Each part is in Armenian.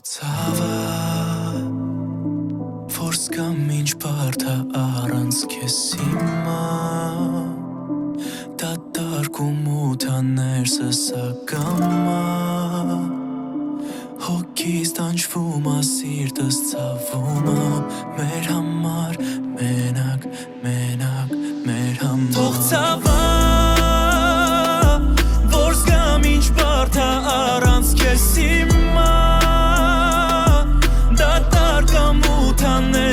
Ցավը Որս կամ ինչ բարդա առանց քեզ հիմա Դատարկում ու թաներսս ակամա Հոգիս տանջվում ա սիրտս ցավում ա Մեր համար մենակ, մենակ, մեր համար Թող ցավը Որս կամ ինչ բարդա առանց քեզ հիմա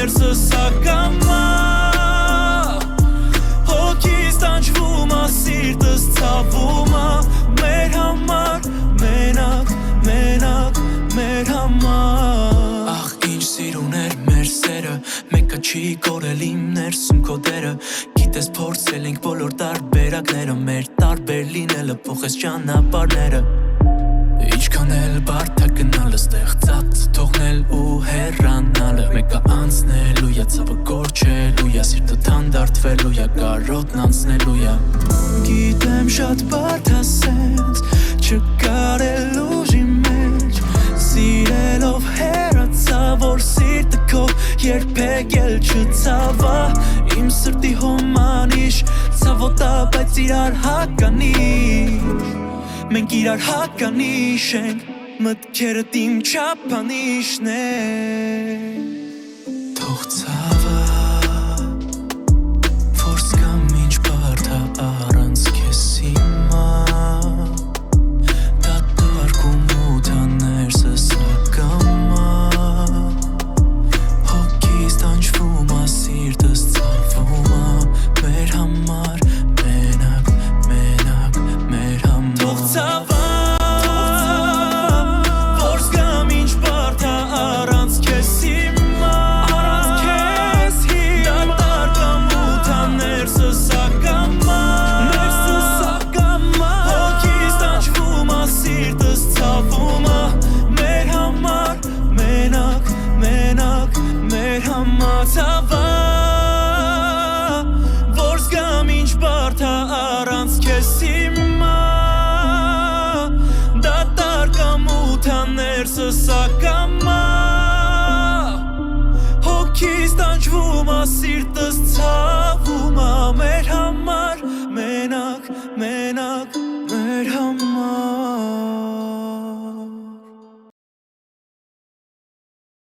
Ներսս ակամա Հոգիս տանջվում ա սիրտս ցավում ա Մեր համար մենակ, մենակ, մեր համար Ախ ինչ սիրուն էր մեր սերը Մեկը չի կորել իմ ներսում քո դերը Գիտես փորձել ենք բոլոր տարբերակները Մեր տարբեր լինելը փոխեց ճանապարհները Ինչքան էլ բարդ է գնալը ստեղծած թողնել ու հեռանալը Մեկը անցնելու ա ցավը կորչելու ա սիրտը թանդարտվելու ա կարոտն անցնելու ա Գիտեմ շատ բարդ ա սենց չկարել ուժի մեջ Սիրելով հեռացա որ սիրտը քո երբեք էլ չցավա Իմ սրտի հոմանիշ ցավոտա բայց իրար հականիշ Մենք իրար հականիշ ենք, մտքերդ իմ չափանիշն են Թող ցավը